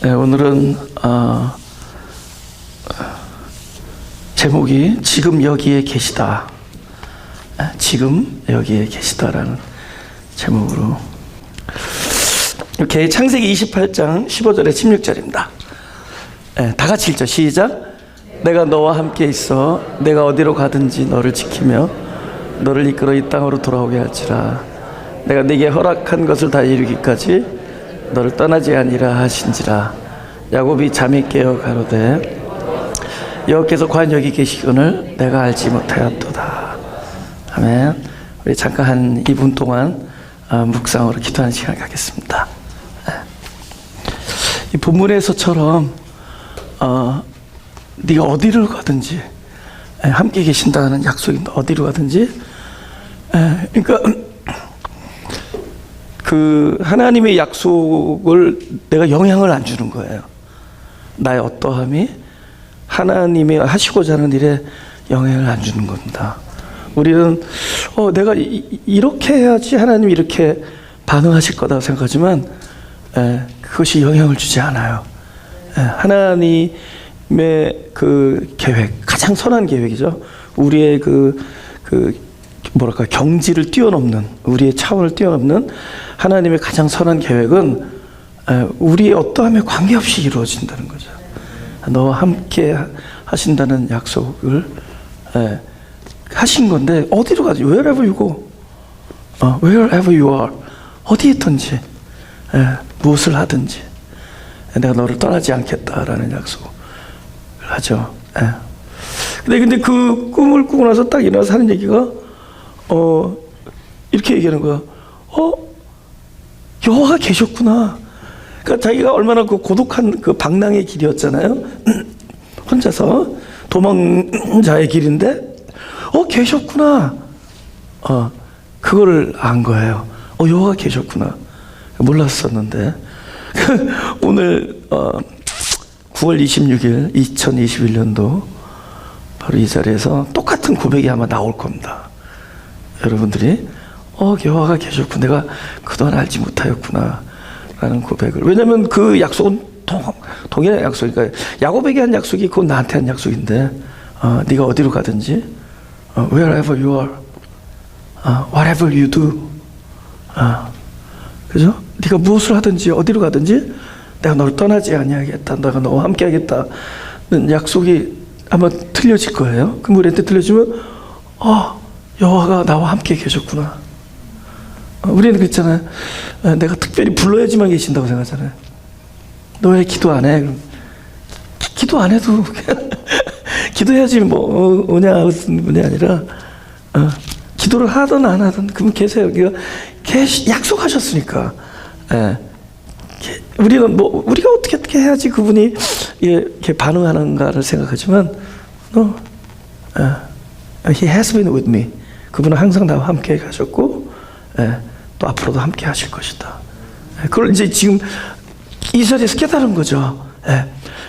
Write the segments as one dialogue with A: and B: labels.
A: 네, 오늘은 제목이 지금 여기에 계시다. 지금 여기에 계시다라는 제목으로 이렇게 창세기 28장 15절에 16절입니다. 다 같이 읽죠. 시작. 내가 너와 함께 있어 내가 어디로 가든지 너를 지키며 너를 이끌어 이 땅으로 돌아오게 할지라. 내가 네게 허락한 것을 다 이루기까지 너를 떠나지 아니라 하신지라. 야곱이 잠이 깨어 가로되 여호와께서 과연 여기 계시거늘 내가 알지 못하였도다. 아멘. 우리 잠깐 한 2분 동안 묵상으로 기도하는 시간을 갖겠습니다. 이 본문에서처럼 네가 어디를 가든지 함께 계신다는 약속입니다. 어디로 가든지. 그러니까 그 하나님의 약속을 내가 영향을 안 주는 거예요. 나의 어떠함이 하나님이 하시고자 하는 일에 영향을 안 주는 겁니다. 우리는 내가 이렇게 해야지 하나님이 이렇게 반응하실 거다 생각하지만 그것이 영향을 주지 않아요. 하나님의 그 계획, 가장 선한 계획이죠. 우리의 경지를 뛰어넘는, 우리의 차원을 뛰어넘는 하나님의 가장 선한 계획은 우리의 어떠함에 관계없이 이루어진다는 거죠. 너와 함께 하신다는 약속을 하신 건데, 어디로 가지? Wherever you go, wherever you are, 어디에 있든지, 무엇을 하든지 내가 너를 떠나지 않겠다라는 약속을 하죠. 근데 그 꿈을 꾸고 나서 딱 일어나서 하는 얘기가 이렇게 얘기하는 거야. 여호와가 계셨구나. 그러니까 자기가 얼마나 그 고독한 그 방랑의 길이었잖아요. 혼자서 도망자의 길인데 계셨구나. 그거를 안 거예요. 여호와가 계셨구나. 몰랐었는데 오늘 9월 26일 2021년도 바로 이 자리에서 똑같은 고백이 아마 나올 겁니다. 여러분들이 여호와가 계셨고 내가 그동안 알지 못하였구나 라는 고백을. 왜냐하면 그 약속은 동일한 약속이니까. 야곱에게 한 약속이 그건 나한테 한 약속인데 네가 어디로 가든지 wherever you are, whatever you do, 그죠? 네가 무엇을 하든지 어디로 가든지 내가 너를 떠나지 아니하겠다, 내가 너와 함께 하겠다는 약속이 아마 틀려질 거예요. 그럼 우리한테 틀려지면 여호와가 나와 함께 계셨구나. 우리는 그랬잖아요. 내가 특별히 불러야지만 계신다고 생각하잖아요. 너 왜 기도 안 해? 기도 안 해도 기도해야지 뭐 오냐 무슨 분이 아니라 기도를 하든 안 하든 그럼 계세요. 약속하셨으니까. 우리는 우리가 어떻게 해야지 그분이 이렇게 반응하는가를 생각하지만 He has been with me. 그분은 항상 나와 함께 가셨고 또 앞으로도 함께 하실 것이다. 그걸 이제 지금 이 자리에서 깨달은 거죠.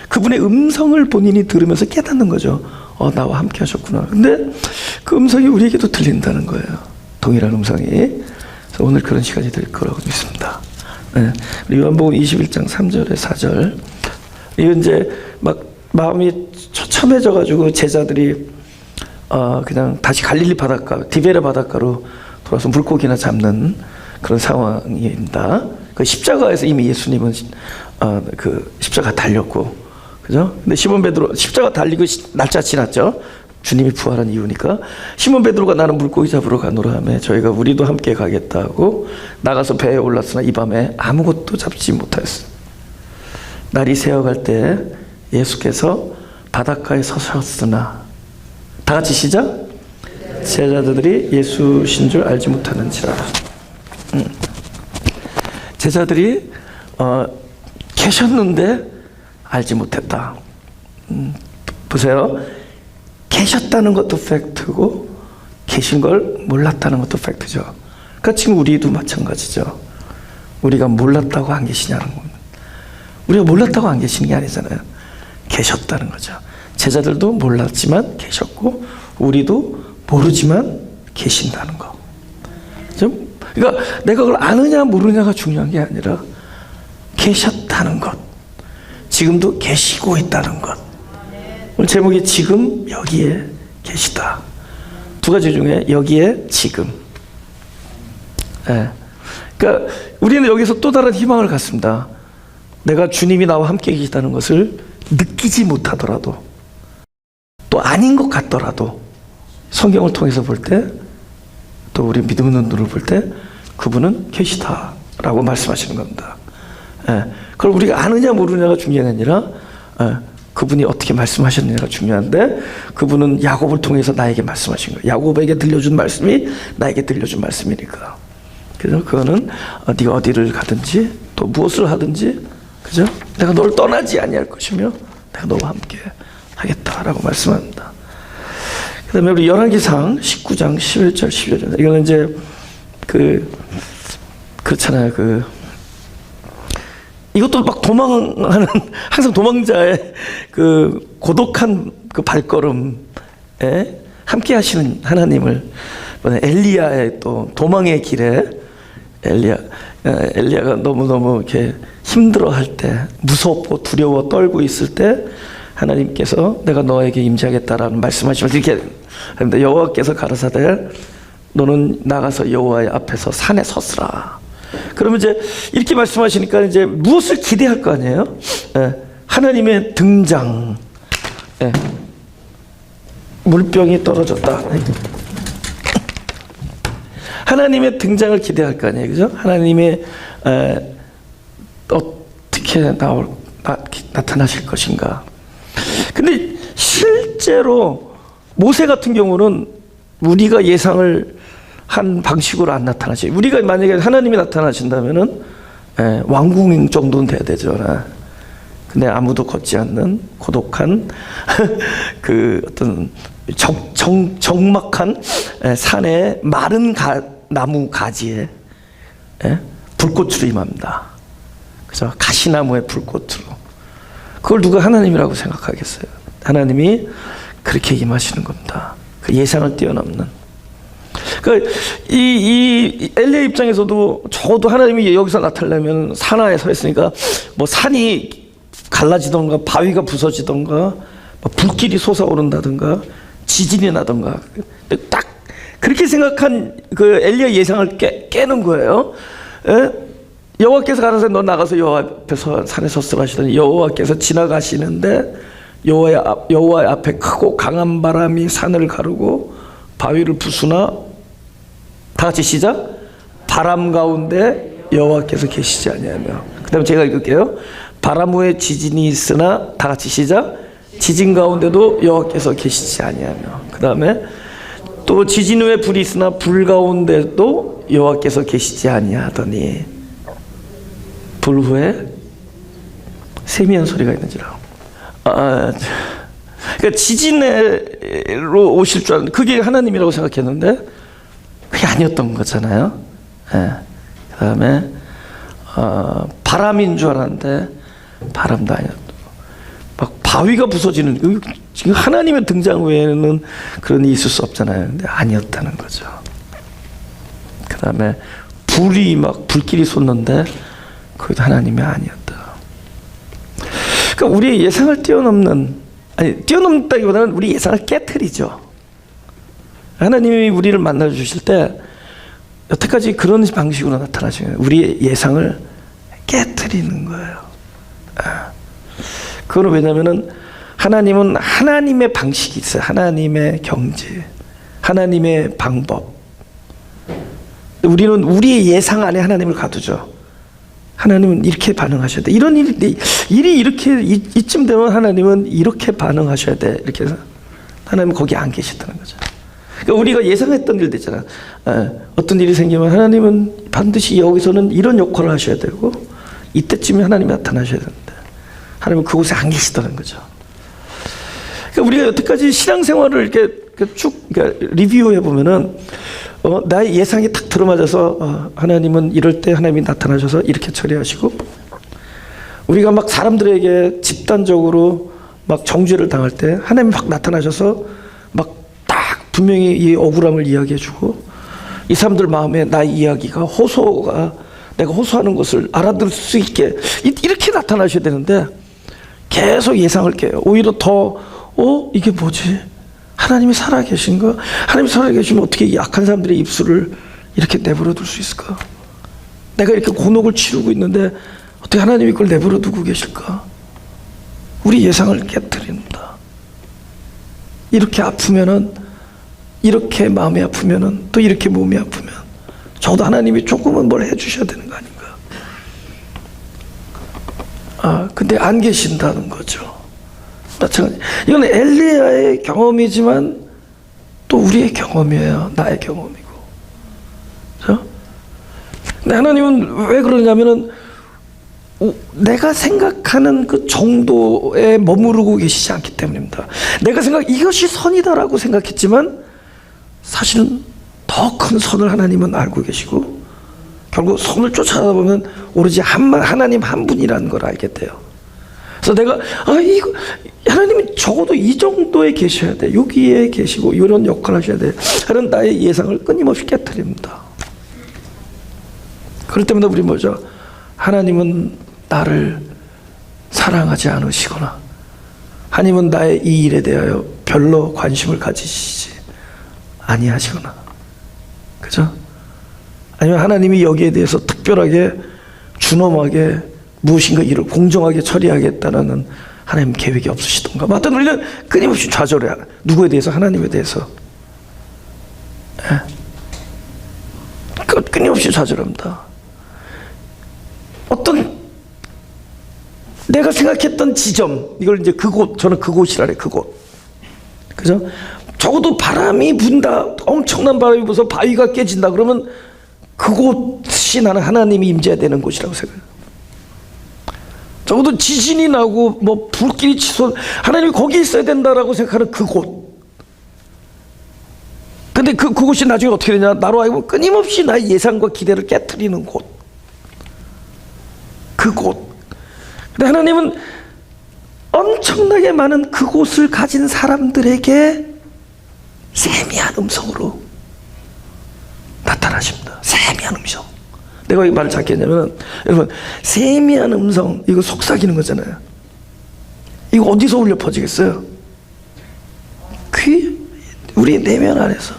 A: 그분의 음성을 본인이 들으면서 깨닫는 거죠. 나와 함께 하셨구나. 근데 그 음성이 우리에게도 들린다는 거예요. 동일한 음성이. 그래서 오늘 그런 시간이 될 거라고 믿습니다. 요한복음 21장 3절에 4절. 이거 이제 막 마음이 처참해져 가지고 제자들이 그냥 다시 갈릴리 바닷가, 디베레 바닷가로 돌아서 물고기나 잡는 그런 상황입니다. 그 십자가에서 이미 예수님은 그 십자가 달렸고, 그죠? 근데 시몬 베드로 십자가 달리고 날짜 지났죠. 주님이 부활한 이유니까. 시몬 베드로가 나는 물고기 잡으러 가노라 하며 저희가 우리도 함께 가겠다 하고 나가서 배에 올랐으나 이 밤에 아무것도 잡지 못하였어요. 날이 새어갈 때 예수께서 바닷가에 서셨으나, 다 같이 시작. 제자들이 예수신 줄 알지 못하는지라. 제자들이 계셨는데 알지 못했다. 보세요. 계셨다는 것도 팩트고 계신 걸 몰랐다는 것도 팩트죠. 그러니까 지금 우리도 마찬가지죠. 우리가 몰랐다고 안 계시냐는 겁니다. 우리가 몰랐다고 안 계시는 게 아니잖아요. 계셨다는 거죠. 제자들도 몰랐지만 계셨고 우리도 모르지만 계신다는 거. 그러니까 내가 그걸 아느냐 모르냐가 중요한 게 아니라 계셨다는 것. 지금도 계시고 있다는 것. 오늘 제목이 지금 여기에 계시다. 두 가지 중에 여기에 지금. 예. 그러니까 우리는 여기서 또 다른 희망을 갖습니다. 내가 주님이 나와 함께 계시다는 것을 느끼지 못하더라도, 또 아닌 것 같더라도 성경을 통해서 볼 때, 또 우리 믿음의 눈으로 볼 때 그분은 계시다라고 말씀하시는 겁니다. 예. 그걸 우리가 아느냐 모르느냐가 중요한 게 아니라 그분이 어떻게 말씀하셨느냐가 중요한데, 그분은 야곱을 통해서 나에게 말씀하신 거예요. 야곱에게 들려준 말씀이 나에게 들려준 말씀이니까. 그래서 그거는 네가 어디를 가든지 또 무엇을 하든지, 그죠? 내가 너를 떠나지 아니할 것이며 내가 너와 함께 하겠다라고 말씀합니다. 그 다음에 우리 열왕기상 19장 11절 12절, 이거는 이제 그렇잖아요. 이것도 막 도망하는, 항상 도망자의 그 고독한 그 발걸음에 함께 하시는 하나님을, 엘리야의 또 도망의 길에 엘리야가 너무너무 이렇게 힘들어할 때, 무섭고 두려워 떨고 있을 때 하나님께서 내가 너에게 임재하겠다라는 말씀하시면서 이렇게 합니다. 여호와께서 가라사대 너는 나가서 여호와의 앞에서 산에 섰으라. 그러면 이제 이렇게 말씀하시니까 이제 무엇을 기대할 거 아니에요? 하나님의 등장. 물병이 떨어졌다. 하나님의 등장을 기대할 거 아니에요, 그죠? 하나님의 어떻게 나타나실 것인가. 근데 실제로 모세 같은 경우는 우리가 예상을 한 방식으로 안 나타나지. 우리가 만약에 하나님이 나타나신다면은 왕궁 정도는 돼야 되죠. 근데 아무도 걷지 않는 고독한 그 어떤 적막한 산의 마른 나무 가지에 불꽃으로 임합니다. 그죠? 가시나무의 불꽃으로. 그걸 누가 하나님이라고 생각하겠어요? 하나님이 그렇게 임하시는 겁니다. 그 예상을 뛰어넘는. 그러니까 이 엘리야 입장에서도 적어도 하나님이 여기서 나타나려면 산하에 서 있으니까 뭐 산이 갈라지던가 바위가 부서지던가 뭐 불길이 솟아오른다던가 지진이 나던가, 딱 그렇게 생각한 그 엘리야 예상을 깨는 거예요. 여호와께서 가라사대 너 나가서 여호와 앞에서 산에 섰으라 하시더니 여호와께서 지나가시는데 여호와의 앞에 크고 강한 바람이 산을 가르고 바위를 부수나, 다 같이 시작. 바람 가운데 여호와께서 계시지 아니하며. 그 다음에 제가 읽을게요. 바람 후에 지진이 있으나, 다 같이 시작. 지진 가운데도 여호와께서 계시지 아니하며. 그 다음에 또 지진 후에 불이 있으나 불 가운데도 여호와께서 계시지 아니하더니 불 후에 세미한 소리가 있는지라. 그러니까 지진으로 오실 줄 알았는데 그게 하나님이라고 생각했는데 그게 아니었던 거잖아요. 그 다음에 바람인 줄 알았는데 바람도 아니었고, 막 바위가 부서지는, 지금 하나님의 등장 외에는 그런 일이 있을 수 없잖아요. 근데 아니었다는 거죠. 그 다음에 불길이 솟는데 그것도 하나님이 아니었다. 그러니까 우리의 예상을 뛰어넘다기보다는 우리 예상을 깨트리죠. 하나님이 우리를 만나 주실 때 여태까지 그런 방식으로 나타나신 거예요. 우리의 예상을 깨트리는 거예요. 그건 왜냐면은 하나님은 하나님의 방식이 있어요. 하나님의 경지, 하나님의 방법. 우리는 우리의 예상 안에 하나님을 가두죠. 하나님은 이렇게 반응하셔야 돼. 이런 일이 이렇게 이쯤 되면 하나님은 이렇게 반응하셔야 돼. 이렇게 해서 하나님은 거기 안 계시다는 거죠. 그러니까 우리가 예상했던 일도 있잖아. 어떤 일이 생기면 하나님은 반드시 여기서는 이런 역할을 하셔야 되고 이때쯤에 하나님이 나타나셔야 되는데 하나님은 그곳에 안 계시다는 거죠. 그러니까 우리가 여태까지 신앙생활을 이렇게 쭉 리뷰해 보면은 나의 예상이 딱 들어맞아서 하나님은 이럴 때 하나님이 나타나셔서 이렇게 처리하시고, 우리가 막 사람들에게 집단적으로 막 정죄를 당할 때 하나님이 막 나타나셔서 막 딱 분명히 이 억울함을 이야기해주고, 이 사람들 마음에 나의 이야기가 내가 호소하는 것을 알아들을 수 있게 이렇게 나타나셔야 되는데, 계속 예상을 깨요. 오히려 더 이게 뭐지? 하나님이 살아계신가? 하나님이 살아계시면 어떻게 이 악한 사람들의 입술을 이렇게 내버려 둘 수 있을까? 내가 이렇게 곤혹을 치르고 있는데 어떻게 하나님이 그걸 내버려 두고 계실까? 우리 예상을 깨트립니다. 이렇게 아프면은, 이렇게 마음이 아프면은, 또 이렇게 몸이 아프면 적어도 하나님이 조금은 뭘 해주셔야 되는 거 아닌가? 근데 안 계신다는 거죠. 마찬가지. 이건 엘리야의 경험이지만 또 우리의 경험이에요. 나의 경험이고. 그렇죠? 근데 하나님은 왜 그러냐면은 내가 생각하는 그 정도에 머무르고 계시지 않기 때문입니다. 내가 이것이 선이다라고 생각했지만 사실은 더 큰 선을 하나님은 알고 계시고 결국 선을 쫓아가다 보면 오로지 하나님 한 분이라는 걸 알게 돼요. 그래서 내가 이거 하나님이 적어도 이 정도에 계셔야 돼, 여기에 계시고 이런 역할을 하셔야 돼 하는 나의 예상을 끊임없이 깨트립니다. 그럴 때마다 우리 뭐죠? 하나님은 나를 사랑하지 않으시거나 하나님은 나의 이 일에 대하여 별로 관심을 가지시지 아니하시거나, 그죠? 아니면 하나님이 여기에 대해서 특별하게 준엄하게 무엇인가 일을 공정하게 처리하겠다는 하나님 계획이 없으시던가. 하여튼 우리는 끊임없이 좌절해요. 누구에 대해서? 하나님에 대해서. 끊임없이 좌절합니다. 어떤 내가 생각했던 지점, 이걸 이제 그곳, 저는 그곳이라래, 그곳. 그죠? 적어도 바람이 분다, 엄청난 바람이 불어서 바위가 깨진다 그러면 그곳이 나는 하나님이 임재해야 되는 곳이라고 생각해요. 적어도 지진이 나고 뭐 불길이 치솟, 하나님이 거기 있어야 된다라고 생각하는 그곳. 근데 그곳이 나중에 어떻게 되냐? 나로 하여금 끊임없이 나의 예상과 기대를 깨트리는 곳. 그곳. 근데 하나님은 엄청나게 많은 그곳을 가진 사람들에게 세미한 음성으로 나타나십니다. 세미한 음성. 내가 왜 말을 작게 했냐면, 여러분, 세미한 음성, 이거 속삭이는 거잖아요. 이거 어디서 울려 퍼지겠어요? 귀? 우리 내면 안에서.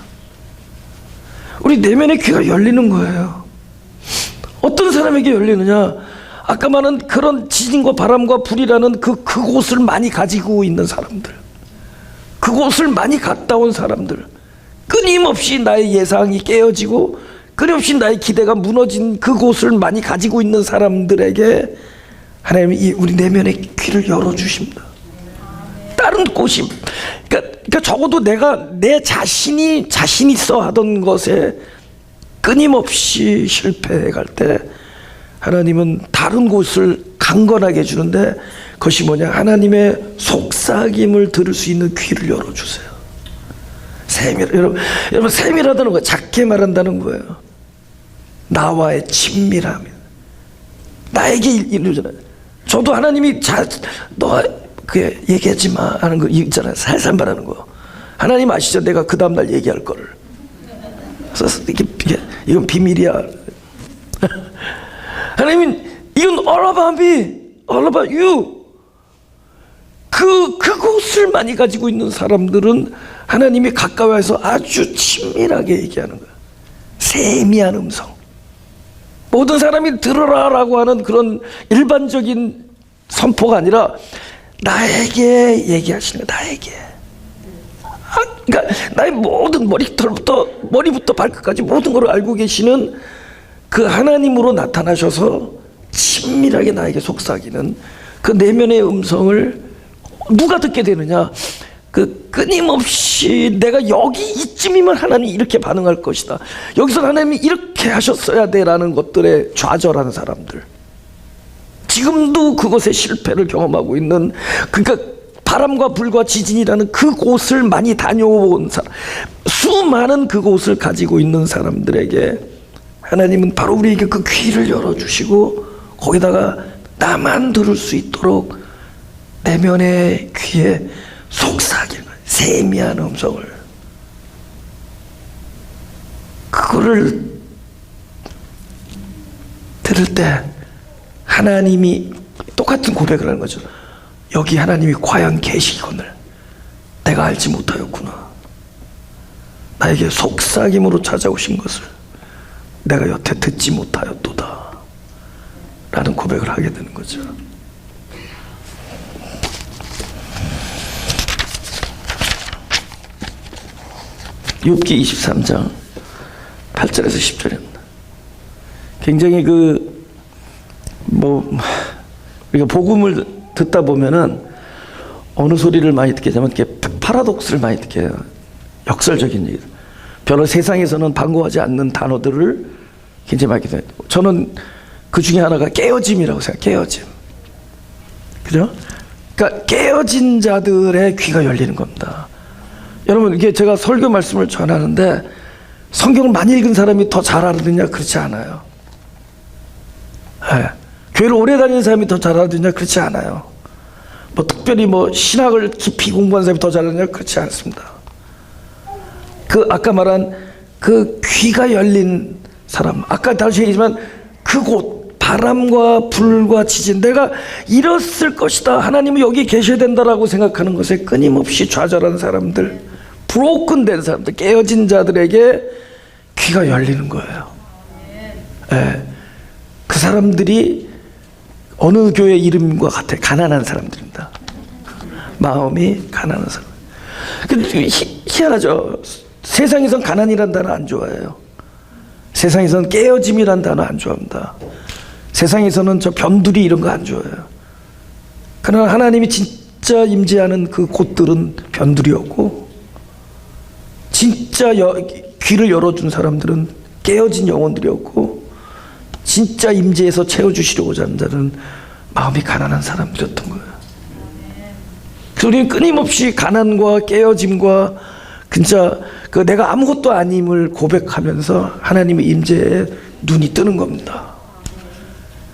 A: 우리 내면의 귀가 열리는 거예요. 어떤 사람에게 열리느냐? 아까 말한 그런 지진과 바람과 불이라는 그곳을 많이 가지고 있는 사람들, 그곳을 많이 갔다 온 사람들, 끊임없이 나의 예상이 깨어지고 끊임없이 나의 기대가 무너진 그곳을 많이 가지고 있는 사람들에게 하나님이 우리 내면의 귀를 열어주십니다. 다른 곳이, 그러니까 적어도 내가 내 자신이 자신 있어 하던 것에 끊임없이 실패해갈 때 하나님은 다른 곳을 강건하게 해주는데, 그것이 뭐냐? 하나님의 속삭임을 들을 수 있는 귀를 열어주세요. 여러분, 세밀하다는 거예요. 작게 말한다는 거예요. 나와의 친밀함, 나에게 이루잖아요. 저도 하나님이 너 그 얘기하지 마 하는 거 있잖아요. 살살 말하는 거. 하나님 아시죠? 내가 그 다음날 얘기할 거를. 그래서 이건 비밀이야. 하나님은 이건 all about me, all about you. 그곳을 많이 가지고 있는 사람들은 하나님이 가까워서 아주 친밀하게 얘기하는 거예요. 세미한 음성. 모든 사람이 들으라라고 하는 그런 일반적인 선포가 아니라 나에게 얘기하시는 거예요. 나에게. 그러니까 나의 모든 머리부터 발끝까지 모든 걸 알고 계시는 그 하나님으로 나타나셔서 친밀하게 나에게 속삭이는 그 내면의 음성을 누가 듣게 되느냐? 끊임없이 내가 여기 이쯤이면 하나님이 이렇게 반응할 것이다, 여기서 하나님이 이렇게 하셨어야 돼라는 것들에 좌절하는 사람들, 지금도 그것의 실패를 경험하고 있는, 그러니까 바람과 불과 지진이라는 그곳을 많이 다녀온 사람, 수많은 그곳을 가지고 있는 사람들에게 하나님은 바로 우리에게 그 귀를 열어주시고 거기다가 나만 들을 수 있도록 내면의 귀에 속삭이는 세미한 음성을, 그거를 들을 때 하나님이 똑같은 고백을 하는 거죠. 여기 하나님이 과연 계시거늘 내가 알지 못하였구나. 나에게 속삭임으로 찾아오신 것을 내가 여태 듣지 못하였도다 라는 고백을 하게 되는 거죠. 욥기 23장 8절에서 10절입니다. 굉장히 우리가 복음을 듣다 보면은 어느 소리를 많이 듣게 되면 이렇게 파라독스를 많이 듣게 해요. 역설적인 얘기. 별로 세상에서는 반고하지 않는 단어들을 굉장히 많이 듣게 돼요. 저는 그 중에 하나가 깨어짐이라고 생각해요. 깨어짐. 그죠? 그러니까 깨어진 자들의 귀가 열리는 겁니다. 여러분, 이게 제가 설교 말씀을 전하는데 성경을 많이 읽은 사람이 더 잘 알아듣냐? 그렇지 않아요. 네. 교회를 오래 다니는 사람이 더 잘 알아듣냐? 그렇지 않아요. 특별히 신학을 깊이 공부한 사람이 더 잘 알아듣냐? 그렇지 않습니다. 아까 말한 그 귀가 열린 사람, 아까 다시 얘기했지만 그곳 바람과 불과 지진, 내가 이뤘을 것이다, 하나님은 여기 계셔야 된다라고 생각하는 것에 끊임없이 좌절한 사람들, 브로큰된 사람들, 깨어진 자들에게 귀가 열리는 거예요. 네. 그 사람들이 어느 교회 이름과 같아? 가난한 사람들입니다. 마음이 가난한 사람. 근데 희한하죠. 세상에선 가난이란 단어 안 좋아해요. 세상에서는 깨어짐이란 단어 안 좋아합니다. 세상에서는 저 변두리 이런 거 안 좋아해요. 그러나 하나님이 진짜 임재하는 그 곳들은 변두리였고, 진짜 귀를 열어준 사람들은 깨어진 영혼들이었고, 진짜 임재에서 채워주시려고자 하는 자는 마음이 가난한 사람들이었던 거예요. 그래서 우리는 끊임없이 가난과 깨어짐과 진짜 내가 아무것도 아님을 고백하면서 하나님의 임재에 눈이 뜨는 겁니다.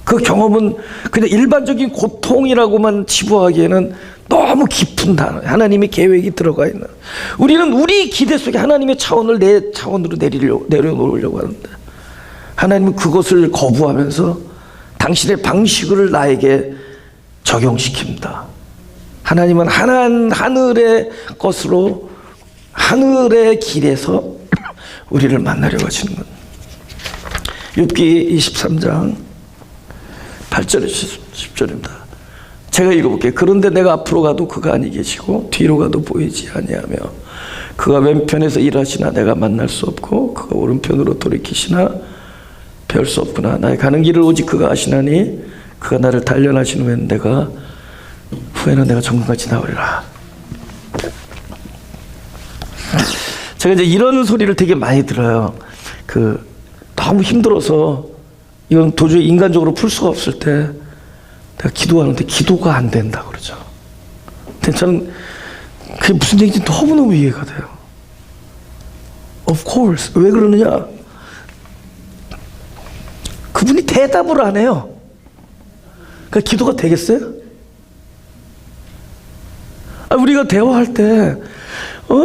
A: 그 경험은 그냥 일반적인 고통이라고만 치부하기에는 너무 깊은 단어, 하나님의 계획이 들어가 있는. 우리는 우리 기대 속에 하나님의 차원을 내 차원으로 내려놓으려고 하는데, 하나님은 그것을 거부하면서 당신의 방식을 나에게 적용시킵니다. 하나님은 하늘의 것으로, 하늘의 길에서 우리를 만나려고 하시는 것. 욥기 23장 8절에서 10절입니다. 제가 읽어볼게요. 그런데 내가 앞으로 가도 그가 아니 계시고 뒤로 가도 보이지 아니하며, 그가 왼편에서 일하시나 내가 만날 수 없고 그가 오른편으로 돌이키시나 배울 수 없구나. 나의 가는 길을 오직 그가 아시나니 그가 나를 단련하신 후에는 내가 정금같이 나오리라. 제가 이제 이런 소리를 되게 많이 들어요. 너무 힘들어서 이건 도저히 인간적으로 풀 수가 없을 때 내가 기도하는데 기도가 안 된다 그러죠. 근데 저는 그게 무슨 얘기인지 너무너무 이해가 돼요. Of course. 왜 그러느냐? 그분이 대답을 안 해요. 그러니까 기도가 되겠어요? 우리가 대화할 때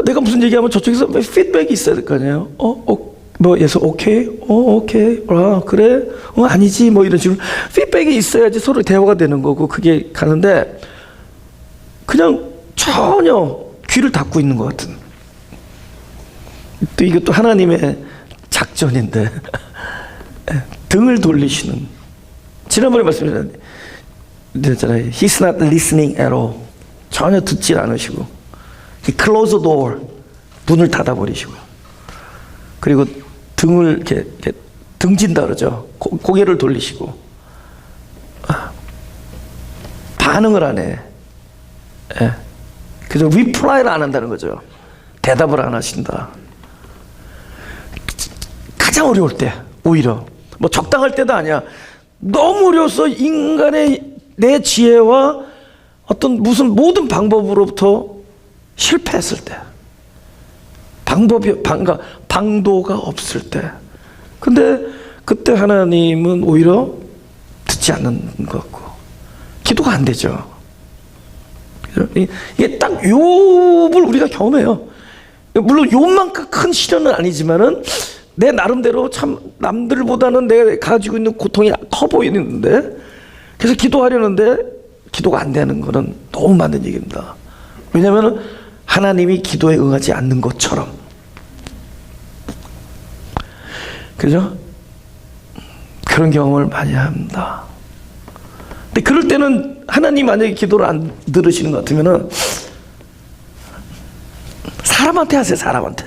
A: 내가 무슨 얘기하면 저쪽에서 피드백이 있어야 될 거 아니에요. 예서 오케이, 오케이, 그래, 아니지, 이런 식으로 피드백이 있어야지 서로 대화가 되는 거고, 그게 가는데 그냥 전혀 귀를 닫고 있는 것 같은. 또 이것도 하나님의 작전인데 등을 돌리시는. 지난번에 말씀드렸잖아요. He's not listening at all. 전혀 듣질 않으시고, He close the door, 문을 닫아버리시고요. 그리고 등을 이렇게 등진다 그러죠. 고개를 돌리시고 반응을 안 해. 그래서 리플라이를 안 한다는 거죠. 대답을 안 하신다. 가장 어려울 때, 오히려 적당할 때도 아니야. 너무 어려워서 인간의 내 지혜와 어떤 모든 방법으로부터 실패했을 때, 방도가 없을 때, 근데 그때 하나님은 오히려 듣지 않는 것 같고 기도가 안 되죠. 이게 딱 욥을 우리가 경험해요. 물론 욥만큼 큰 시련은 아니지만은 내 나름대로 참 남들보다는 내가 가지고 있는 고통이 커 보이는데, 그래서 기도하려는데 기도가 안 되는 거는 너무 맞는 얘기입니다. 왜냐하면 하나님이 기도에 응하지 않는 것처럼. 그죠? 그런 경험을 많이 합니다. 근데 그럴 때는 하나님 만약에 기도를 안 들으시는 것 같으면은 사람한테 하세요. 사람한테.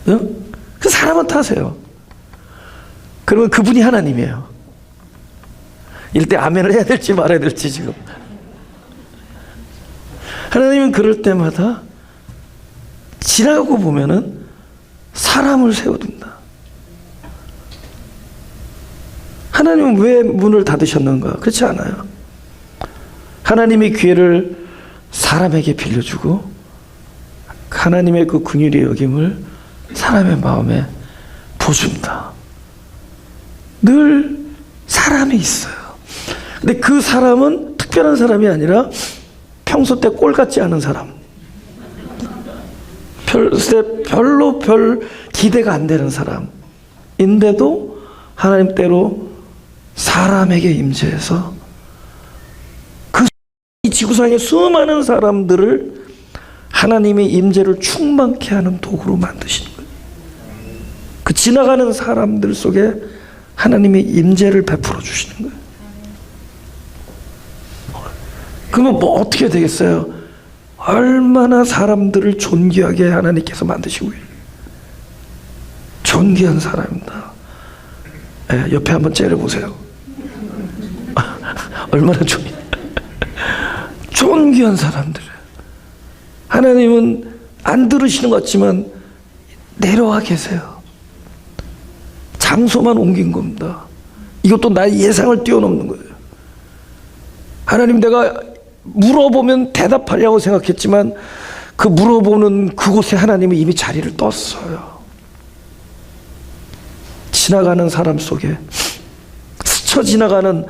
A: 그 사람한테 하세요. 그러면 그분이 하나님이에요. 이럴 때 아멘을 해야 될지 말아야 될지 지금. 하나님은 그럴 때마다 지나가고 보면은 사람을 세워둔다. 하나님은 왜 문을 닫으셨는가? 그렇지 않아요. 하나님의 기회를 사람에게 빌려주고 하나님의 그 긍휼의 여김을 사람의 마음에 부어줍니다. 늘 사람이 있어요. 근데 그 사람은 특별한 사람이 아니라 평소 때 꼴 같지 않은 사람, 별로 별 기대가 안 되는 사람인데도 하나님 때로 사람에게 임재해서 그 지구상의 수많은 사람들을 하나님의 임재를 충만케 하는 도구로 만드시는 거예요. 그 지나가는 사람들 속에 하나님의 임재를 베풀어 주시는 거예요. 그러면 뭐 어떻게 되겠어요? 얼마나 사람들을 존귀하게 하나님께서 만드시고 존귀한 사람입니다. 네, 옆에 한번 째려보세요. 얼마나 존귀한 사람들. 하나님은 안 들으시는 것 같지만 내려와 계세요. 장소만 옮긴 겁니다. 이것도 나의 예상을 뛰어넘는 거예요. 하나님, 내가 물어보면 대답하려고 생각했지만 그 물어보는 그곳에 하나님은 이미 자리를 떴어요. 지나가는 사람 속에 스쳐 지나가는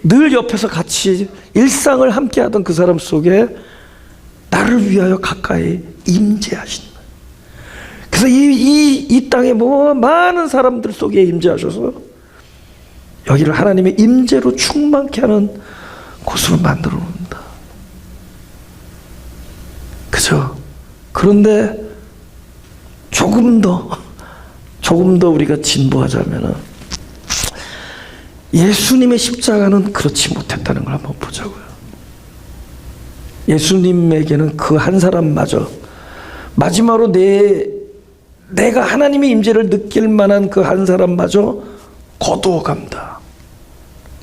A: 늘 옆에서 같이 일상을 함께하던 그 사람 속에 나를 위하여 가까이 임재하신다. 그래서 이 땅에 많은 사람들 속에 임재하셔서 여기를 하나님의 임재로 충만케 하는 곳으로 만들어 놓는다. 그죠? 그런데 조금 더 우리가 진보하자면은 예수님의 십자가는 그렇지 못했다는 걸 한번 보자고요. 예수님에게는 그 한 사람마저 마지막으로 내가 하나님의 임재를 느낄 만한 그 한 사람마저 거두어 갑니다.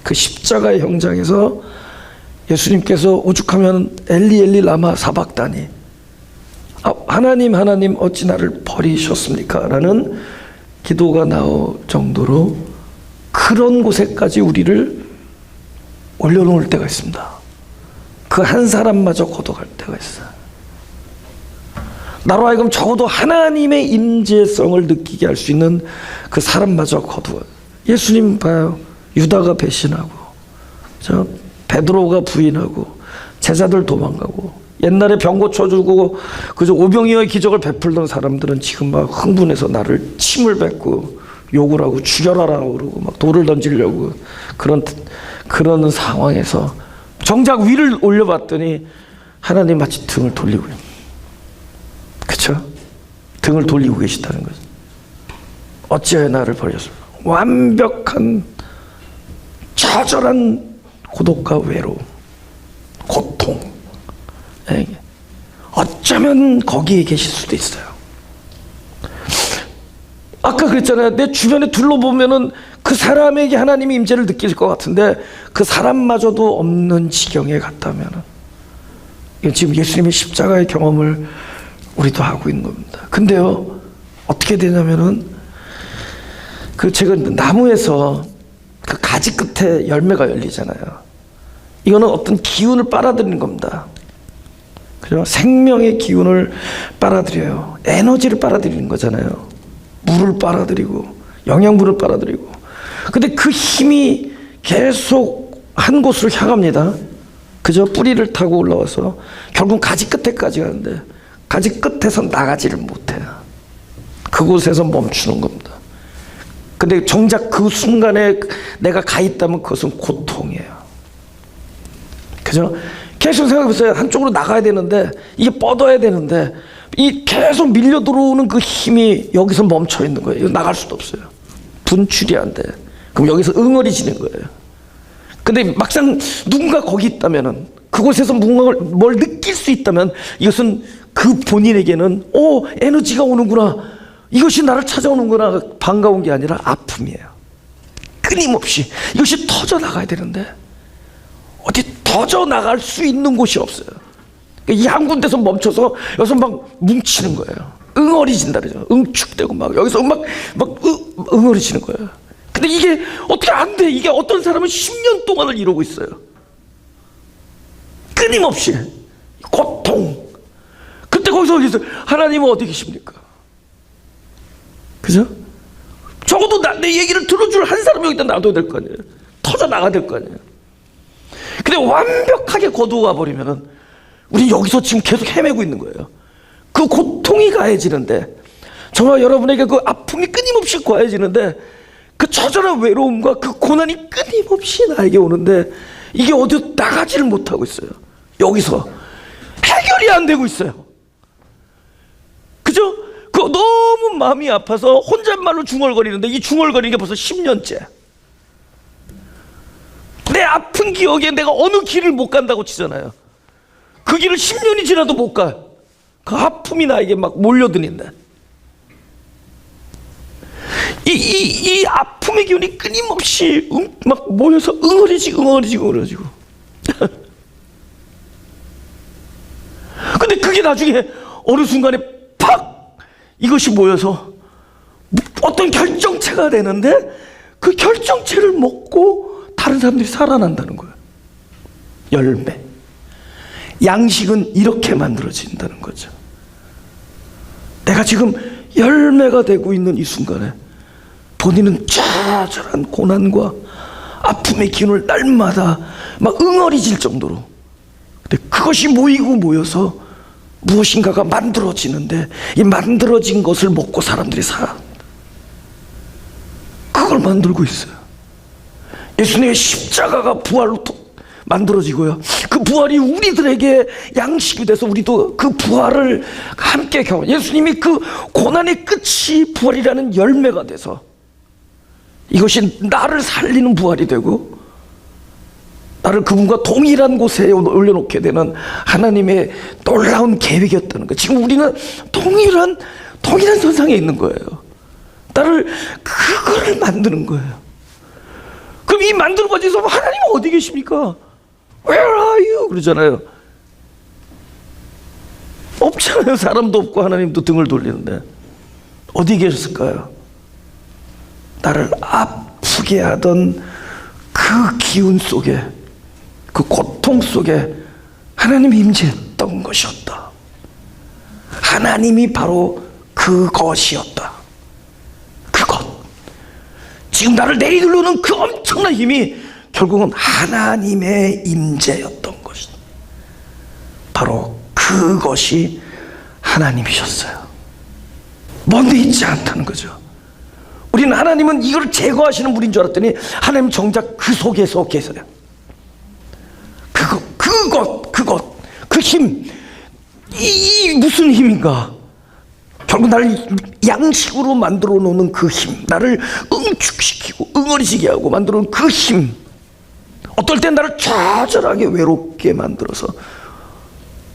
A: 그 십자가의 형장에서 예수님께서 오죽하면 엘리 엘리 라마 사박다니, 하나님 하나님 어찌 나를 버리셨습니까? 라는 기도가 나올 정도로 그런 곳에까지 우리를 올려놓을 때가 있습니다. 그 한 사람마저 거둬갈 때가 있어요. 나로 하여금 적어도 하나님의 임재성을 느끼게 할 수 있는 그 사람마저 거두어. 예수님 봐요. 유다가 배신하고, 베드로가 부인하고, 제자들 도망가고, 옛날에 병 고쳐주고 그저 오병이어의 기적을 베풀던 사람들은 지금 막 흥분해서 나를 침을 뱉고 욕을 하고 죽여라라고 그러고 막 돌을 던지려고 그러는 상황에서 정작 위를 올려봤더니 하나님 마치 등을 돌리고, 그쵸? 등을 돌리고 계시다는 거죠. 어찌하여 나를 버렸습니까? 완벽한 처절한 고독과 외로움, 고통, 어쩌면 거기에 계실 수도 있어요. 아까 그랬잖아요. 내 주변에 둘러보면은 그 사람에게 하나님의 임재를 느낄 것 같은데 그 사람마저도 없는 지경에 갔다면은, 지금 예수님의 십자가의 경험을 우리도 하고 있는 겁니다. 근데요, 어떻게 되냐면은 제가 나무에서 그 가지 끝에 열매가 열리잖아요. 이거는 어떤 기운을 빨아들이는 겁니다. 그죠? 생명의 기운을 빨아들여요. 에너지를 빨아들이는 거잖아요. 물을 빨아들이고 영양분을 빨아들이고. 근데 그 힘이 계속 한 곳으로 향합니다. 그죠? 뿌리를 타고 올라와서 결국 가지 끝에까지 가는데 가지 끝에서 나가지를 못해요. 그곳에서 멈추는 겁니다. 근데 정작 그 순간에 내가 가 있다면 그것은 고통이에요. 그죠? 계속 생각해보세요. 한쪽으로 나가야 되는데, 이게 뻗어야 되는데, 이 계속 밀려 들어오는 그 힘이 여기서 멈춰 있는 거예요. 이거 나갈 수도 없어요. 분출이 안 돼. 그럼 여기서 응어리지는 거예요. 근데 막상 누군가 거기 있다면은, 그곳에서 뭘 느낄 수 있다면, 이것은 그 본인에게는, 에너지가 오는구나. 이것이 나를 찾아오는구나. 반가운 게 아니라 아픔이에요. 끊임없이. 이것이 터져 나가야 되는데, 어디 터져 나갈 수 있는 곳이 없어요. 이 한 군데서 멈춰서 여기서 막 뭉치는 거예요. 응어리진다 그러죠. 응축되고 막 여기서 응어리지는 거예요. 근데 이게 어떻게 안 돼? 이게 어떤 사람은 10년 동안을 이러고 있어요. 끊임없이 고통. 그때 거기서 하나님은 어디 계십니까? 그죠? 적어도 내 얘기를 들어줄 한 사람이 여기다 놔둬야 될 거 아니에요. 터져 나가야 될 거 아니에요. 근데 완벽하게 거두어 버리면은 우리 여기서 지금 계속 헤매고 있는 거예요. 그 고통이 가해지는데, 정말 여러분에게 그 아픔이 끊임없이 가해지는데, 그 처절한 외로움과 그 고난이 끊임없이 나에게 오는데, 이게 어디로 나가지를 못하고 있어요. 여기서 해결이 안 되고 있어요. 그죠? 그 너무 마음이 아파서 혼잣말로 중얼거리는데, 이 중얼거리는 게 벌써 10년째. 내 아픈 기억에 내가 어느 길을 못 간다고 치잖아요. 그 길을 10년이 지나도 못 가. 그 아픔이 나에게 막 몰려드는데, 이 아픔의 기운이 끊임없이 막 모여서 응어리지고. 근데 그게 나중에 어느 순간에 팍! 이것이 모여서 어떤 결정체가 되는데, 그 결정체를 먹고 다른 사람들이 살아난다는 거예요. 열매. 양식은 이렇게 만들어진다는 거죠. 내가 지금 열매가 되고 있는 이 순간에 본인은 처절한 고난과 아픔의 기운을 날마다 막 응어리질 정도로, 근데 그것이 모이고 모여서 무엇인가가 만들어지는데, 이 만들어진 것을 먹고 사람들이 살아. 그걸 만들고 있어요. 예수님의 십자가가 부활로 만들어지고요. 그 부활이 우리들에게 양식이 돼서 우리도 그 부활을 함께 경험. 예수님이 그 고난의 끝이 부활이라는 열매가 돼서 이것이 나를 살리는 부활이 되고, 나를 그분과 동일한 곳에 올려놓게 되는 하나님의 놀라운 계획이었다는 거예요. 지금 우리는 동일한 선상에 있는 거예요. 나를 그거를 만드는 거예요. 그럼 이 만드는 과정에서 하나님은 어디 계십니까? Where are you? 그러잖아요. 없잖아요. 사람도 없고 하나님도 등을 돌리는데 어디 계셨을까요? 나를 아프게 하던 그 기운 속에, 그 고통 속에 하나님이 임재했던 것이었다. 하나님이 바로 그것이었다. 그것. 지금 나를 내리누르는 그 엄청난 힘이 결국은 하나님의 임재였던 것이다. 바로 그것이 하나님이셨어요. 먼데 있지 않다는 거죠. 우리는 하나님은 이걸 제거하시는 분인 줄 알았더니 하나님 정작 그 속에서 계세요. 그것, 그 힘, 이 무슨 힘인가? 결국 나를 양식으로 만들어 놓는 그 힘, 나를 응축시키고 응어리지게 하고 만들어 놓은 그 힘, 어떨 땐 나를 좌절하게 외롭게 만들어서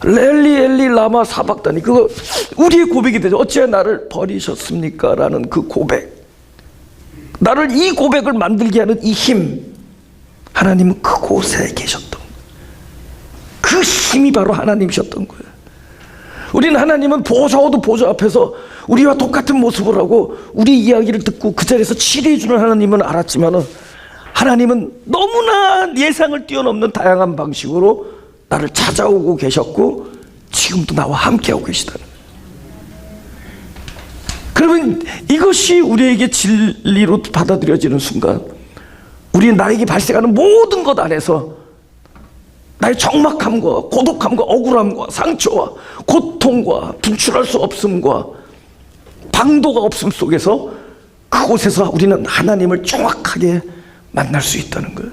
A: 엘리 라마 사박다니, 그거 우리의 고백이 되죠. 어찌하여 나를 버리셨습니까? 라는 그 고백, 나를 이 고백을 만들게 하는 이 힘, 하나님은 그곳에 계셨던 거예요. 그 힘이 바로 하나님이셨던 거예요. 우리는 하나님은 적어도 보좌 앞에서 우리와 똑같은 모습을 하고 우리 이야기를 듣고 그 자리에서 치료해주는 하나님은 알았지만, 하나님은 너무나 예상을 뛰어넘는 다양한 방식으로 나를 찾아오고 계셨고 지금도 나와 함께하고 계시다는 거예요. 그러면 이것이 우리에게 진리로 받아들여지는 순간, 우리는 나에게 발생하는 모든 것 안에서 나의 적막함과 고독함과 억울함과 상처와 고통과 분출할 수 없음과 방도가 없음 속에서, 그곳에서 우리는 하나님을 정확하게 만날 수 있다는 거예요.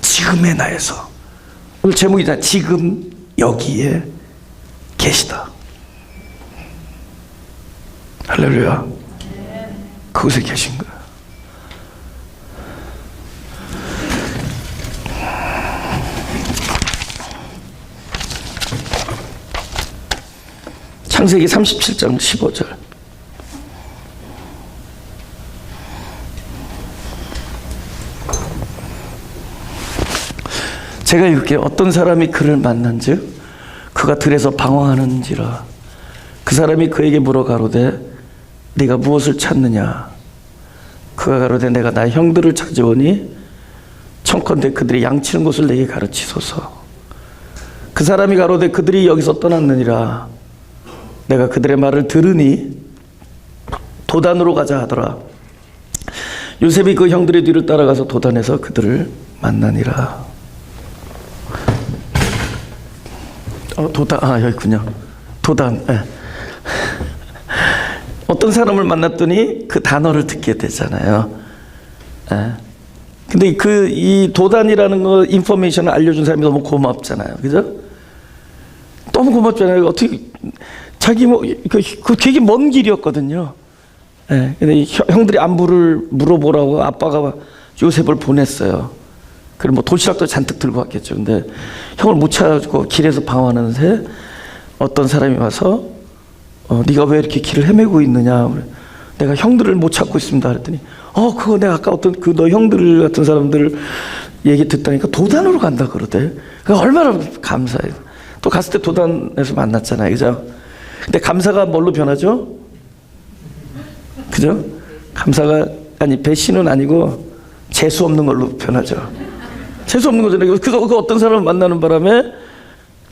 A: 지금의 나에서 오늘 제목이잖아. 지금 여기에 계시다. 할렐루야. 그곳에 계신 거야. 창세기 37장 15절. 제가 이렇게 어떤 사람이 그를 만난즉 그가 들에서 방황하는지라. 그 사람이 그에게 물어 가로되 네가 무엇을 찾느냐. 그가 가로되 내가 나의 형들을 찾아오니 청컨대 그들이 양치는 곳을 내게 가르치소서. 그 사람이 가로되 그들이 여기서 떠났느니라. 내가 그들의 말을 들으니 도단으로 가자 하더라. 요셉이 그 형들의 뒤를 따라가서 도단에서 그들을 만나니라. 도단, 여기 있군요. 도단. 네. 어떤 사람을 만났더니 그 단어를 듣게 되잖아요. 네. 근데 이 도단이라는 거 인포메이션을 알려준 사람이 너무 고맙잖아요. 그죠? 너무 고맙잖아요. 어떻게, 자기 그 되게 먼 길이었거든요. 네. 근데 형들이 안부를 물어보라고 아빠가 요셉을 보냈어요. 그리고 뭐 도시락도 잔뜩 들고 왔겠죠. 근데 형을 못 찾아주고 길에서 방황하는데 어떤 사람이 와서 네가 왜 이렇게 길을 헤매고 있느냐. 내가 형들을 못 찾고 있습니다. 그랬더니 그거 내가 아까 어떤 그 너 형들 같은 사람들 얘기 듣다니까 도단으로 간다 그러대. 그 얼마나 감사해요. 또 갔을 때 도단에서 만났잖아요. 그죠? 근데 감사가 뭘로 변하죠? 그죠? 감사가 배신은 아니고 재수 없는 걸로 변하죠. 재수 없는 거잖아요. 그 어떤 사람을 만나는 바람에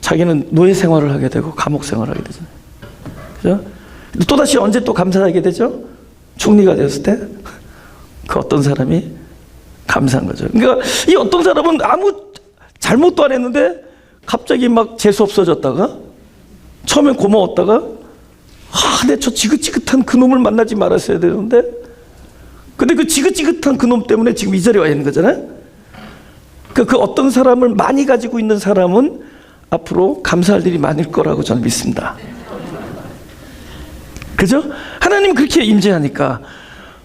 A: 자기는 노예 생활을 하게 되고 감옥 생활을 하게 되잖아요. 그죠? 또다시 언제 또 감사하게 되죠? 총리가 되었을 때 그 어떤 사람이 감사한 거죠. 그러니까 이 어떤 사람은 아무 잘못도 안 했는데 갑자기 막 재수 없어졌다가 처음엔 고마웠다가 내 저 지긋지긋한 그 놈을 만나지 말았어야 되는데 근데 그 지긋지긋한 그 놈 때문에 지금 이 자리에 와 있는 거잖아요. 그 어떤 사람을 많이 가지고 있는 사람은 앞으로 감사할 일이 많을 거라고 저는 믿습니다. 그죠? 하나님 그렇게 임재하니까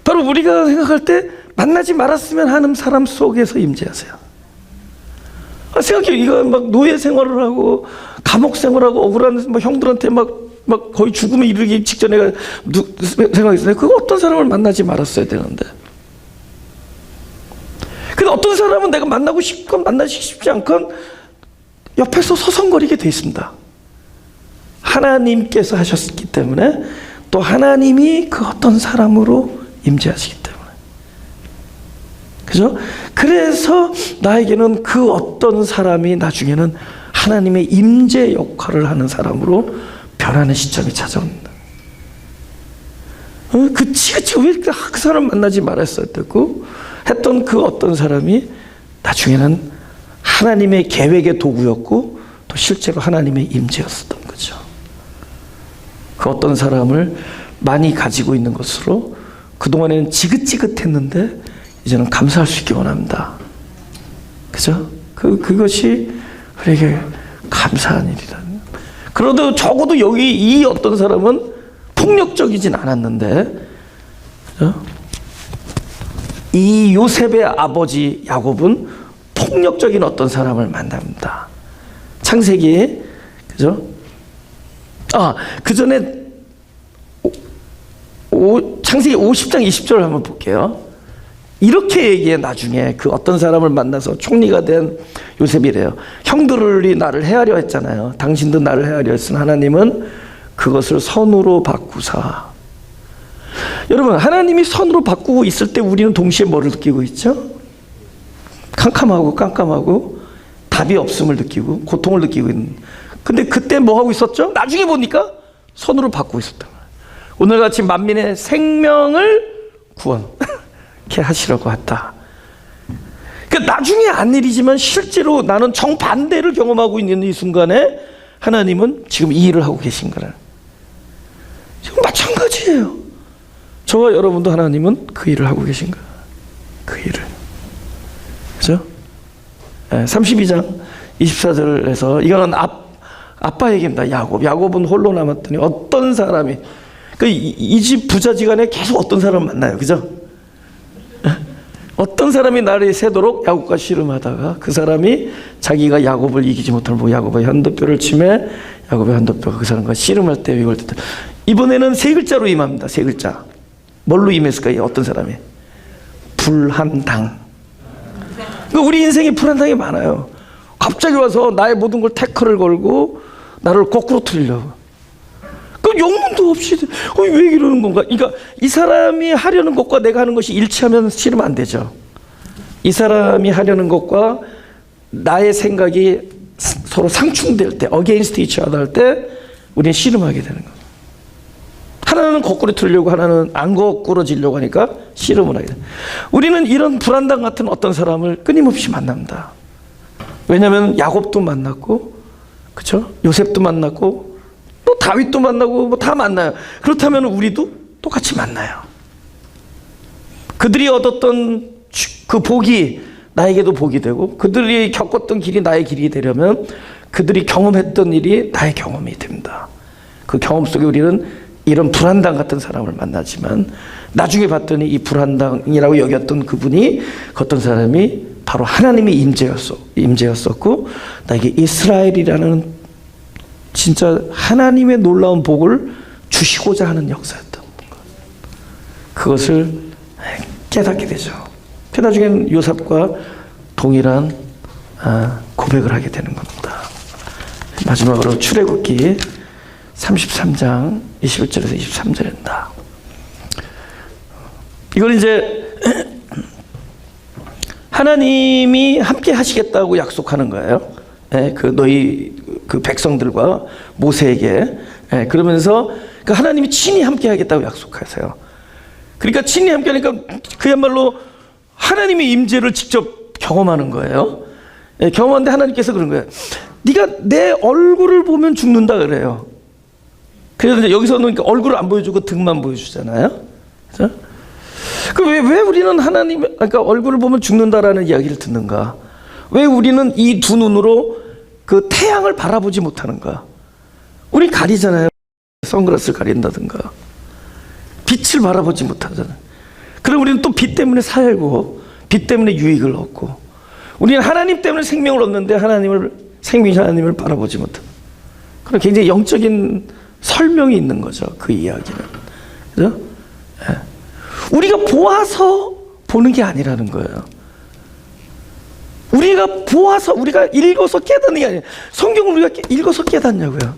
A: 바로 우리가 생각할 때 만나지 말았으면 하는 사람 속에서 임재하세요. 생각해. 이거 막 노예 생활을 하고 감옥 생활하고 억울한 뭐 형들한테 막 거의 죽음에 이르기 직전에 생각했어요. 그거 어떤 사람을 만나지 말았어야 되는데. 근데 어떤 사람은 내가 만나고 싶건 만나기 쉽지 않건 옆에서 서성거리게 돼 있습니다. 하나님께서 하셨기 때문에 또 하나님이 그 어떤 사람으로 임재하시기 때문에. 그죠? 그래서 나에게는 그 어떤 사람이 나중에는 하나님의 임재 역할을 하는 사람으로 변하는 시점이 찾아옵니다. 그 지긋지긋 왜 그 사람 만나지 말았어야 되고 했던 그 어떤 사람이 나중에는 하나님의 계획의 도구였고 또 실제로 하나님의 임재였었던 거죠. 그 어떤 사람을 많이 가지고 있는 것으로 그동안에는 지긋지긋했는데 이제는 감사할 수 있기 원합니다. 그죠? 그것이 우리에게 감사한 일이다. 그래도 적어도 여기 이 어떤 사람은 폭력적이진 않았는데, 그죠? 이 요셉의 아버지 야곱은 폭력적인 어떤 사람을 만납니다. 창세기, 그죠? 그 전에 창세기 50장 20절을 한번 볼게요. 이렇게 얘기해. 나중에 그 어떤 사람을 만나서 총리가 된 요셉이래요. 형들이 나를 해하려 했잖아요. 당신도 나를 해하려 했으나 하나님은 그것을 선으로 바꾸사. 여러분, 하나님이 선으로 바꾸고 있을 때 우리는 동시에 뭐를 느끼고 있죠? 캄캄하고 깜깜하고 답이 없음을 느끼고 고통을 느끼고 있는. 근데 그때 뭐 하고 있었죠? 나중에 보니까 선으로 바꾸고 있었다. 오늘같이 만민의 생명을 구원케 하시려고 했다. 그러니까 나중에 안 일이지만 실제로 나는 정반대를 경험하고 있는 이 순간에 하나님은 지금 이 일을 하고 계신 거라. 지금 마찬가지예요. 저와 여러분도 하나님은 그 일을 하고 계신 거예요. 그 일을. 그죠? 32장 24절에서 이거는 아빠 얘기입니다. 야곱은 홀로 남았더니 어떤 사람이 이 집 부자지간에 계속 어떤 사람을 만나요. 그죠? 어떤 사람이 나를 새도록 야곱과 씨름하다가 그 사람이 자기가 야곱을 이기지 못하면 야곱의 현도뼈를 치매 야곱의 현도뼈가 그 사람과 씨름할 때 이걸 듣다. 이번에는 세 글자로 임합니다. 세 글자. 뭘로 임했을까요? 어떤 사람이? 불한당. 우리 인생에 불한당이 많아요. 갑자기 와서 나의 모든 걸 태클을 걸고 나를 거꾸로 틀리려고. 그 영문도 없이 왜 이러는 건가? 그러니까 이 사람이 하려는 것과 내가 하는 것이 일치하면 싫으면 안 되죠. 이 사람이 하려는 것과 나의 생각이 서로 상충될 때, against each other 할 때 우리는 씨름하게 되는 거예요. 하나는 거꾸로 틀려고 하나는 안 거꾸러지려고 하니까 씨름을 하게 돼요. 우리는 이런 불안당 같은 어떤 사람을 끊임없이 만납니다. 왜냐하면 야곱도 만났고, 그렇죠? 요셉도 만났고, 또 다윗도 만나고 뭐 다 만나요. 그렇다면 우리도 똑같이 만나요. 그들이 얻었던 그 복이 나에게도 복이 되고 그들이 겪었던 길이 나의 길이 되려면 그들이 경험했던 일이 나의 경험이 됩니다. 그 경험 속에 우리는 이런 불안당 같은 사람을 만나지만 나중에 봤더니 이 불안당이라고 여겼던 그분이 그 어떤 사람이 바로 하나님의 임재였었고 나에게 이스라엘이라는 진짜 하나님의 놀라운 복을 주시고자 하는 역사였던 것. 그것을 깨닫게 되죠. 나중에는 요셉과 동일한 고백을 하게 되는 겁니다. 마지막으로 출애굽기 33장 21절에서 23절입니다. 이건 이제 하나님이 함께 하시겠다고 약속하는 거예요. 너희 그 백성들과 모세에게 그러면서 그 하나님이 친히 함께 하겠다고 약속하세요. 그러니까 친히 함께 하니까 그야말로 하나님의 임재를 직접 경험하는 거예요. 경험하는데 하나님께서 그런 거예요. 네가 내 얼굴을 보면 죽는다 그래요. 그래서 이제 여기서는 그러니까 얼굴을 안 보여주고 등만 보여주잖아요. 그렇죠? 왜 우리는 그러니까 얼굴을 보면 죽는다라는 이야기를 듣는가? 왜 우리는 이 두 눈으로 그 태양을 바라보지 못하는가? 우리 가리잖아요. 선글라스를 가린다든가. 빛을 바라보지 못하잖아요. 그럼 우리는 또 빛 때문에 살고 빛 때문에 유익을 얻고 우리는 하나님 때문에 생명을 얻는데 생명의 하나님을 바라보지 못하는 그런 굉장히 영적인 설명이 있는 거죠. 그 이야기는. 그죠? 우리가 보아서 보는 게 아니라는 거예요. 우리가 보아서 우리가 읽어서 깨닫는 게 아니에요. 성경을 우리가 읽어서 깨닫냐고요.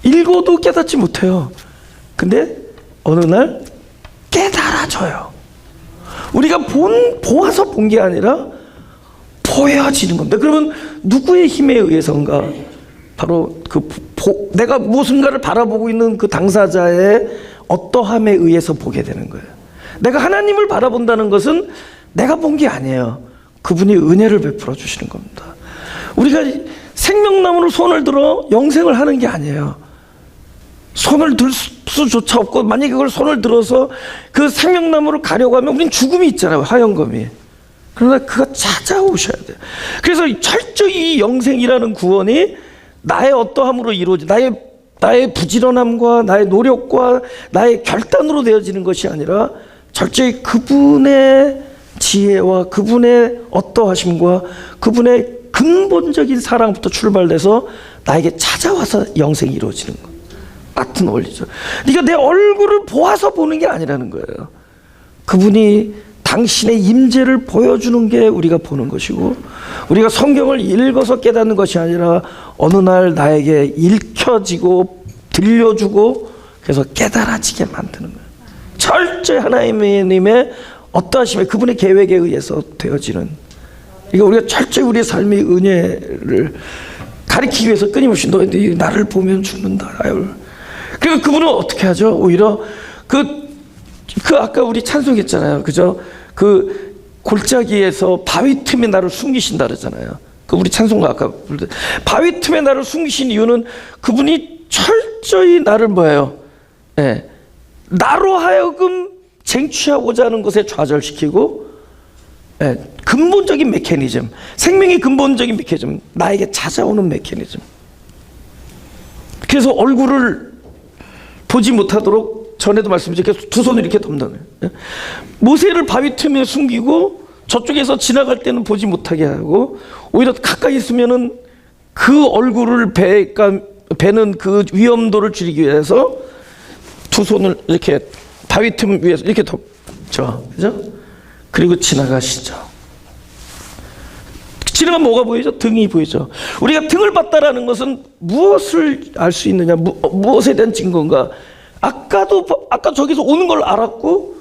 A: 읽어도 깨닫지 못해요. 근데 어느 날 깨달아져요. 우리가 보아서 본 게 아니라 보여지는 겁니다. 그러면 누구의 힘에 의해서인가? 바로 내가 무엇인가를 바라보고 있는 그 당사자의 어떠함에 의해서 보게 되는 거예요. 내가 하나님을 바라본다는 것은 내가 본 게 아니에요. 그분이 은혜를 베풀어 주시는 겁니다. 우리가 생명나무로 손을 들어 영생을 하는 게 아니에요. 손을 들 수조차 없고 만약에 그걸 손을 들어서 그 생명나무를 가려고 하면 우린 죽음이 있잖아요. 화영검이. 그러나 그가 찾아오셔야 돼요. 그래서 철저히 이 영생이라는 구원이 나의 어떠함으로 이루어지 나의 부지런함과 나의 노력과 나의 결단으로 되어지는 것이 아니라 철저히 그분의 지혜와 그분의 어떠하심과 그분의 근본적인 사랑부터 출발돼서 나에게 찾아와서 영생이 이루어지는 것 같은 원리죠. 네가 내 얼굴을 보아서 보는 게 아니라는 거예요. 그분이 당신의 임재를 보여주는 게 우리가 보는 것이고 우리가 성경을 읽어서 깨닫는 것이 아니라 어느 날 나에게 읽혀지고 들려주고 그래서 깨달아지게 만드는 거예요. 철저히 하나님의 어떠하심에 그분의 계획에 의해서 되어지는 이거 우리가 철저히 우리의 삶의 은혜를 가리키기 위해서 끊임없이 너 나를 보면 죽는다. 그러니까 그분은 어떻게 하죠? 오히려 그 아까 우리 찬송했잖아요. 그죠? 그 골짜기에서 바위 틈에 나를 숨기신다 그러잖아요. 그 우리 찬송가 아까 부르던 바위 틈에 나를 숨기신 이유는 그분이 철저히 나를 뭐예요? 나로 하여금 쟁취하고자 하는 것에 좌절시키고 그 근본적인 메커니즘, 생명의 근본적인 메커니즘, 나에게 찾아오는 메커니즘. 그래서 얼굴을 보지 못하도록 전에도 말씀드렸죠. 두 손을 이렇게 덮는 거예요. 모세를 바위 틈에 숨기고 저쪽에서 지나갈 때는 보지 못하게 하고, 오히려 가까이 있으면은 그 얼굴을 베는 그 위험도를 줄이기 위해서 두 손을 이렇게 바위 틈 위에서 이렇게 덮죠. 그죠? 그리고 지나가시죠. 지나가면 뭐가 보이죠? 등이 보이죠. 우리가 등을 봤다라는 것은 무엇을 알 수 있느냐, 무엇에 대한 증거인가. 아까 저기서 오는 걸 알았고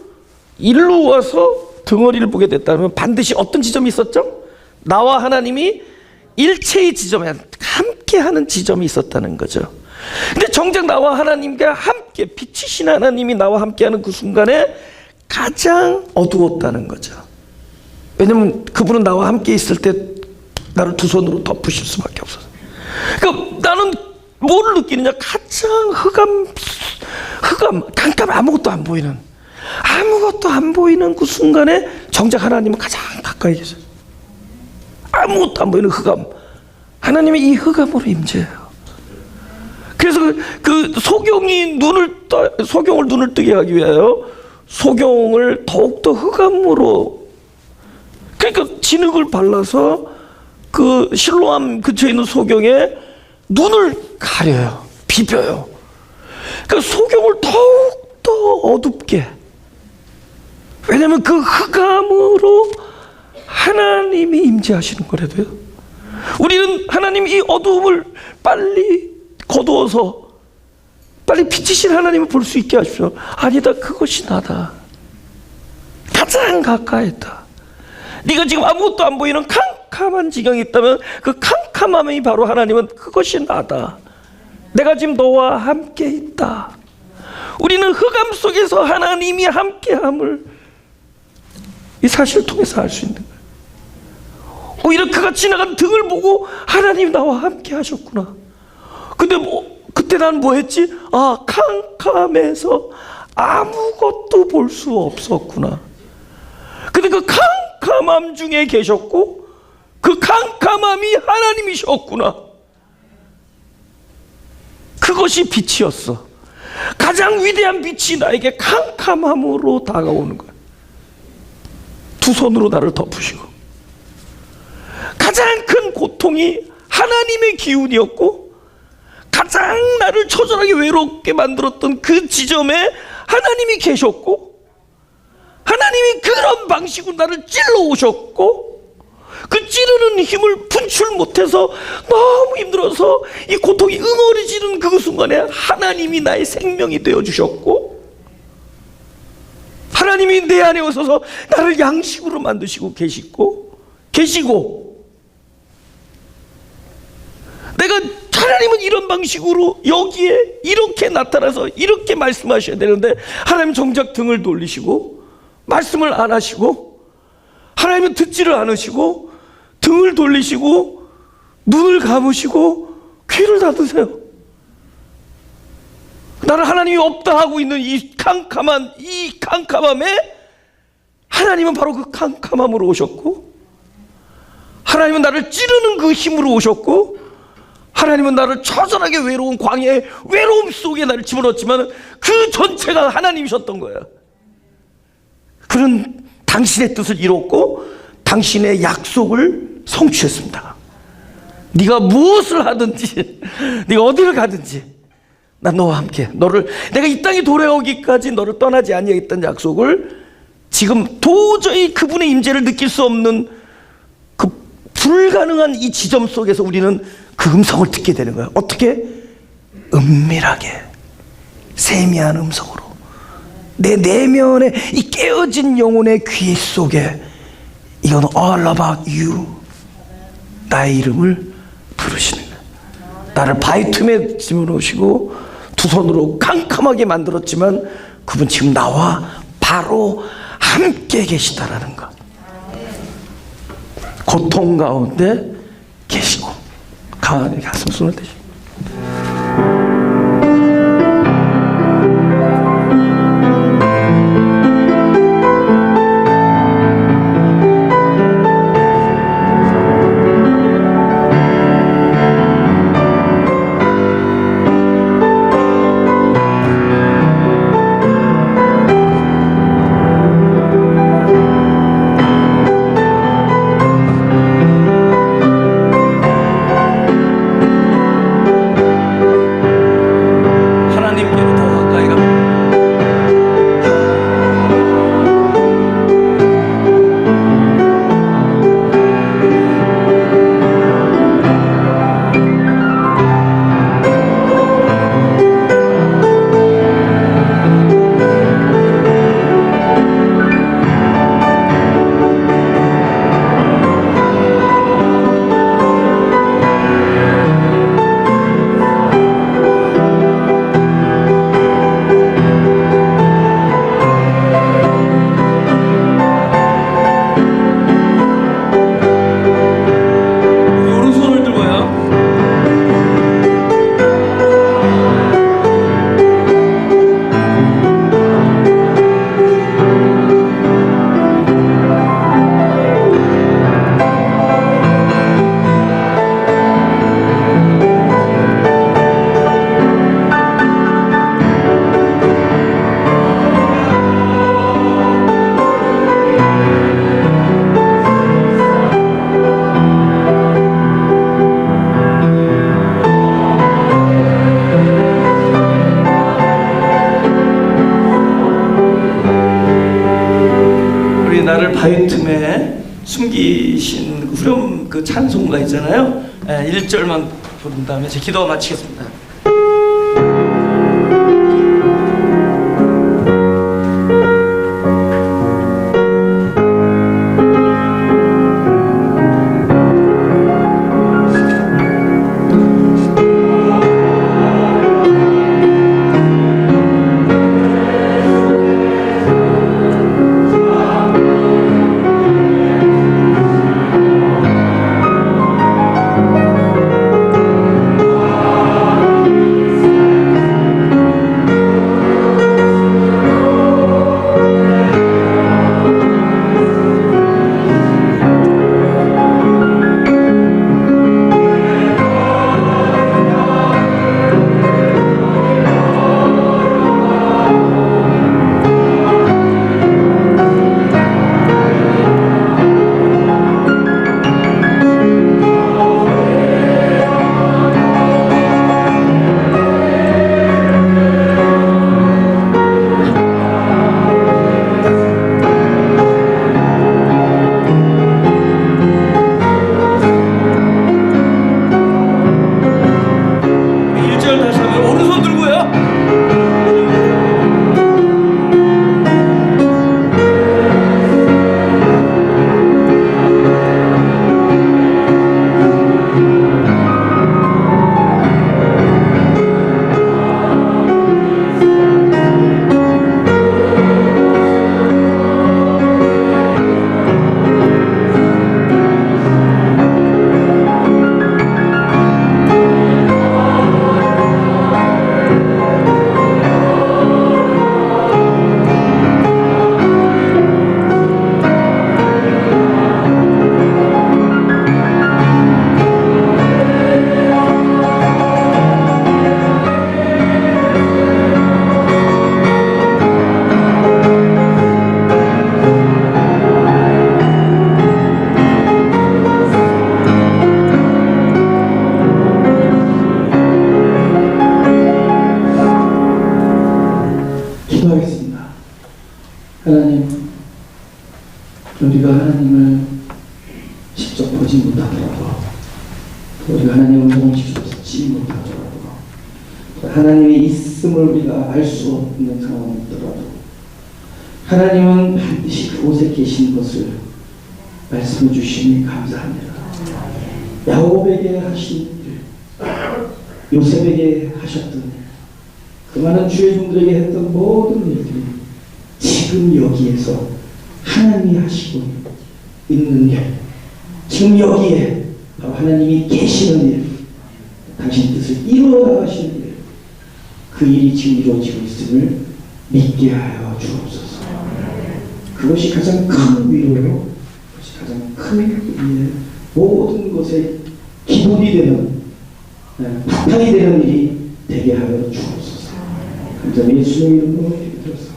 A: 일로 와서 덩어리를 보게 됐다면 반드시 어떤 지점이 있었죠? 나와 하나님이 일체의 지점에 함께하는 지점이 있었다는 거죠. 근데 정작 나와 하나님과 함께, 빛이신 하나님이 나와 함께하는 그 순간에 가장 어두웠다는 거죠. 왜냐면 그분은 나와 함께 있을 때 나를 두 손으로 덮으실 수밖에 없어서. 그러니까 나는 뭘 느끼느냐? 가장 깜깜 아무것도 안 보이는 그 순간에 정작 하나님은 가장 가까이 계세요. 아무것도 안 보이는 흑암, 하나님이 이 흑암으로 임재해요. 그래서 그 소경을 눈을 뜨게 하기 위하여 소경을 더욱더 흑암으로, 그러니까 진흙을 발라서 그 실로암 근처에 있는 소경에 눈을 가려요. 비벼요. 그러니까 소경을 더욱더 어둡게. 왜냐하면 그 흑암으로 하나님이 임재하시는 거라도요. 우리는 하나님 이 어두움을 빨리 거두어서 빨리 빛이신 하나님을 볼 수 있게 하십시오. 아니다, 그것이 나다. 가장 가까이 있다. 네가 지금 아무것도 안 보이는 캄캄한 지경이 있다면 그 캄캄함이 바로 하나님은 그것이 나다. 내가 지금 너와 함께 있다. 우리는 흑암 속에서 하나님이 함께함을 이 사실을 통해서 알 수 있는 거예요. 오히려 그가 지나간 등을 보고 하나님이 나와 함께 하셨구나. 근데 그때 난 뭐 했지? 캄캄해서 아무것도 볼 수 없었구나. 근데 그 캄캄함 중에 계셨고 그 캄캄함이 하나님이셨구나. 그것이 빛이었어. 가장 위대한 빛이 나에게 캄캄함으로 다가오는 거야. 두 손으로 나를 덮으시고, 가장 큰 고통이 하나님의 기운이었고 가장 나를 처절하게 외롭게 만들었던 그 지점에 하나님이 계셨고, 하나님이 그런 방식으로 나를 찔러 오셨고, 그 찌르는 힘을 분출 못해서 너무 힘들어서 이 고통이 응어리지는 그 순간에 하나님이 나의 생명이 되어주셨고, 하나님이 내 안에 오셔서 나를 양식으로 만드시고 계시고, 내가 하나님은 이런 방식으로 여기에 이렇게 나타나서 이렇게 말씀하셔야 되는데 하나님은 정작 등을 돌리시고 말씀을 안 하시고, 하나님은 듣지를 않으시고 등을 돌리시고 눈을 감으시고 귀를 닫으세요. 나는 하나님이 없다 하고 있는 이 캄캄함에 하나님은 바로 그 캄캄함으로 오셨고, 하나님은 나를 찌르는 그 힘으로 오셨고, 하나님은 나를 처절하게 외로운 광야의 외로움 속에 나를 집어넣었지만 그 전체가 하나님이셨던 거예요. 그는 당신의 뜻을 이뤘고 당신의 약속을 성취했습니다. 네가 무엇을 하든지, 네가 어디를 가든지 난 너와 함께, 내가 이 땅에 돌아오기까지 너를 떠나지 아니하겠다는 약속을, 지금 도저히 그분의 임재를 느낄 수 없는 그 불가능한 이 지점 속에서 우리는 그 음성을 듣게 되는 거예요. 어떻게? 은밀하게, 세미한 음성으로 내 내면의 이 깨어진 영혼의 귀 속에 이건 all about you, 나의 이름을 부르시는 거예요. 나를 바위 틈에 집어넣으시고 두 손으로 캄캄하게 만들었지만 그분 지금 나와 바로 함께 계시다라는 것. 고통 가운데 계시고 가만히 가슴 손을 대시고, 여러분들이 나를 바위 틈에 숨기신 후렴 그 찬송가 있잖아요. 1절만 부른 다음에 제 기도 마치겠습니다. 기도하겠습니다. 하나님, 우리가 하나님을 직접 보지 못하더라도, 우리가 하나님의 음성을 직접 듣지 못하더라도, 하나님의 있음을 우리가 알 수 없는 상황이 있더라도, 하나님은 반드시 그곳에 계신 것을 말씀해 주시니 감사합니다. 야곱에게 하신 일, 요셉에게 하셨던 일, 그 많은 주의 종들에게 했던 모든 일들이 지금 여기에서 하나님이 하시고 있는 일, 지금 여기에 바로 하나님이 계시는 일, 당신 뜻을 이루어 나가시는 일, 그 일이 지금 이루어지고 있음을 믿게 하여 주옵소서. 그것이 가장 큰 위로요, 그것이 가장 큰 우리의 모든 것에 기본이 되는, 바탕이 되는 일이 되게 하여 주옵소서. 감사합니다. 예수님의 이름으로 기도드렸습니다.